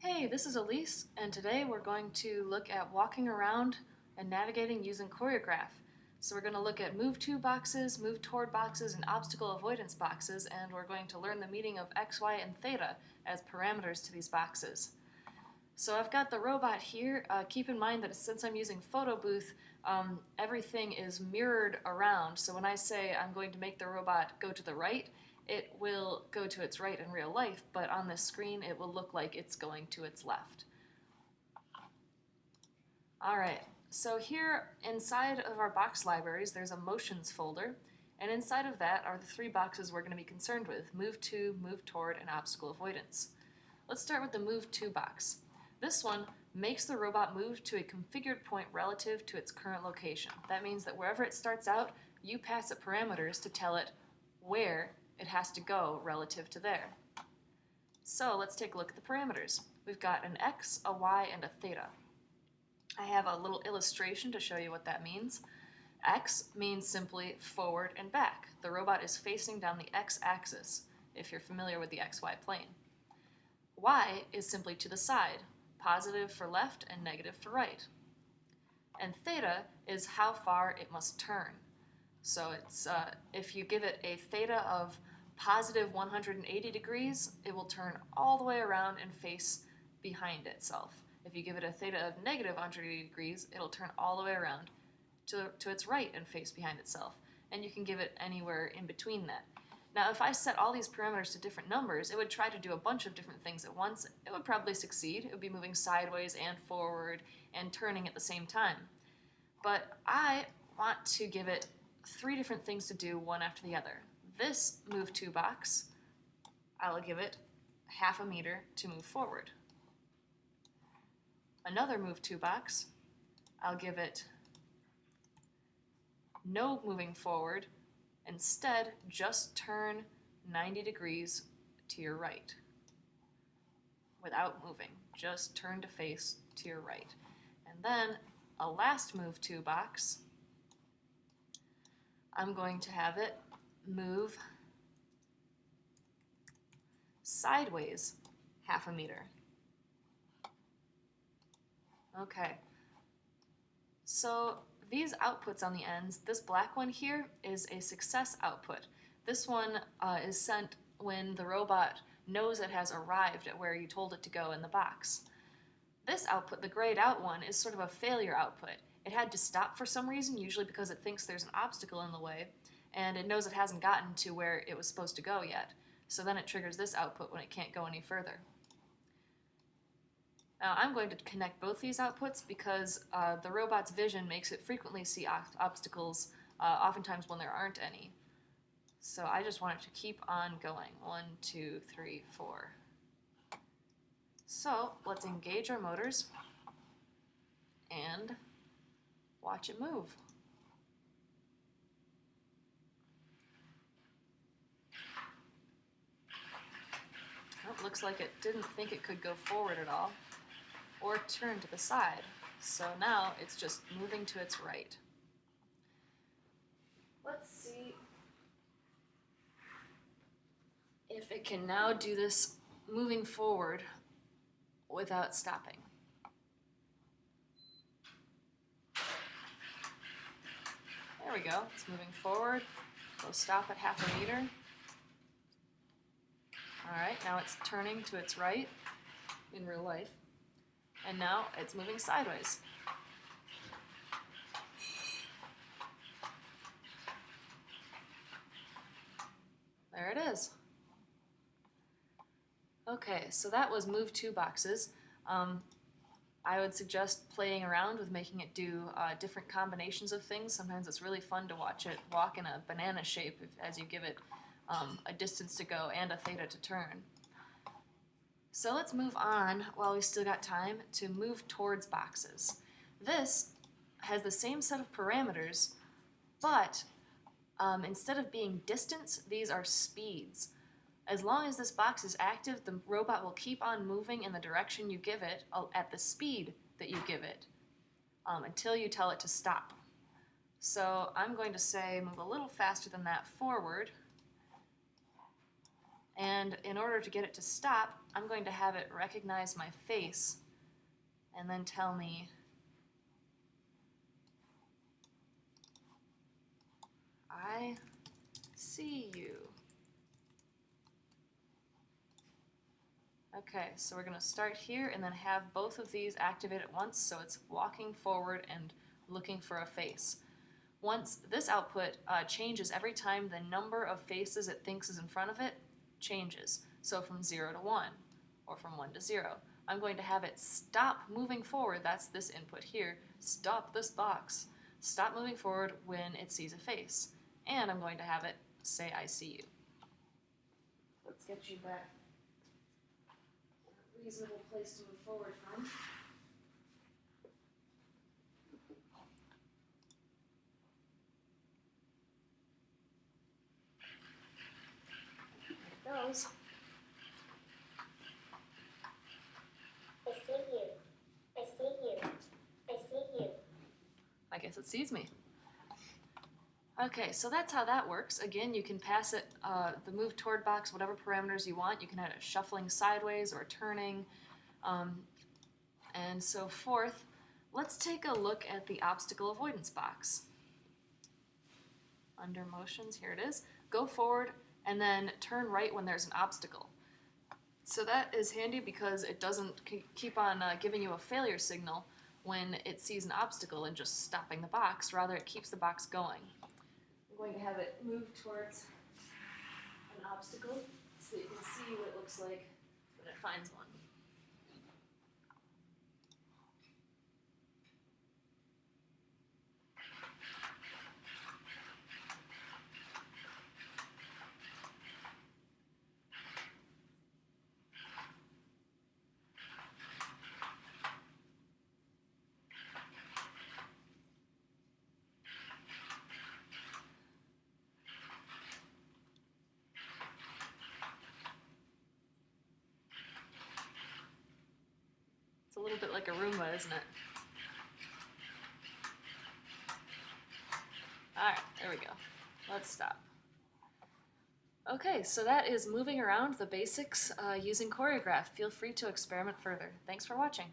Hey, this is Elise, and today we're going to look at walking around and navigating using Choregraphe. So we're going to look at move to boxes, move toward boxes, and obstacle avoidance boxes, and we're going to learn the meaning of x, y, and theta as parameters to these boxes. So I've got the robot here. Keep in mind that since I'm using Photo Booth, everything is mirrored around. So when I say I'm going to make the robot go to the right, it will go to its right in real life, but on this screen it will look like it's going to its left. Alright, so here inside of our box libraries there's a motions folder, and inside of that are the three boxes we're going to be concerned with: move to, move toward, and obstacle avoidance. Let's start with the move to box. This one makes the robot move to a configured point relative to its current location. That means that wherever it starts out, you pass it parameters to tell it where it has to go relative to there. So let's take a look at the parameters. We've got an x, a y, and a theta. I have a little illustration to show you what that means. X means simply forward and back. The robot is facing down the x-axis, if you're familiar with the xy plane. Y is simply to the side, positive for left and negative for right. And theta is how far it must turn. So it's if you give it a theta of positive 180 degrees, it will turn all the way around and face behind itself. If you give it a theta of negative 180 degrees, it'll turn all the way around to its right and face behind itself. And you can give it anywhere in between that. Now, if I set all these parameters to different numbers, it would try to do a bunch of different things at once. It would probably succeed. It would be moving sideways and forward and turning at the same time. But I want to give it three different things to do, one after the other. This move to box, I'll give it half a meter to move forward. Another move to box, I'll give it no moving forward. Instead, just turn 90 degrees to your right without moving. Just turn to face to your right. And then a last move to box, I'm going to have it move sideways half a meter. Okay, so these outputs on the ends, this black one here is a success output. This one is sent when the robot knows it has arrived at where you told it to go in the box. This output, the grayed out one, is sort of a failure output. It had to stop for some reason, usually because it thinks there's an obstacle in the way, and it knows it hasn't gotten to where it was supposed to go yet. So then it triggers this output when it can't go any further. Now I'm going to connect both these outputs because the robot's vision makes it frequently see obstacles, oftentimes when there aren't any. So I just want it to keep on going. 1, 2, 3, 4. So let's engage our motors and watch it move. Oh, looks like it didn't think it could go forward at all or turn to the side. So now it's just moving to its right. Let's see if it can now do this moving forward without stopping. There we go, it's moving forward. We'll stop at half a meter. Alright, now it's turning to its right in real life. And now it's moving sideways. There it is. Okay, so that was move to boxes. I would suggest playing around with making it do different combinations of things. Sometimes it's really fun to watch it walk in a banana shape as you give it a distance to go and a theta to turn. So let's move on, while we still got time, to move towards boxes. This has the same set of parameters, but instead of being distance, these are speeds. As long as this box is active, the robot will keep on moving in the direction you give it at the speed that you give it until you tell it to stop. So I'm going to say move a little faster than that forward, And in order to get it to stop, I'm going to have it recognize my face and then tell me, I see you. Okay, so we're going to start here and then have both of these activate at once, so it's walking forward and looking for a face. Once this output changes every time the number of faces it thinks is in front of it changes. So from 0 to 1, or from 1 to 0. I'm going to have it stop moving forward, that's this input here, stop this box, stop moving forward when it sees a face. And I'm going to have it say, I see you. Let's get you back a reasonable place to move forward from. There it goes. I see you. I see you. I see you. I guess it sees me. Okay, so that's how that works. Again, you can pass it the move toward box, whatever parameters you want. You can have it shuffling sideways or turning, and so forth. Let's take a look at the obstacle avoidance box. Under motions, here it is. Go forward and then turn right when there's an obstacle. So that is handy because it doesn't keep on giving you a failure signal when it sees an obstacle and just stopping the box. Rather, it keeps the box going. I'm going to have it move towards an obstacle so you can see what it looks like when it finds one. It's a little bit like a Roomba, isn't it? Alright, there we go. Let's stop. Okay, so that is moving around the basics using Choregraphe. Feel free to experiment further. Thanks for watching.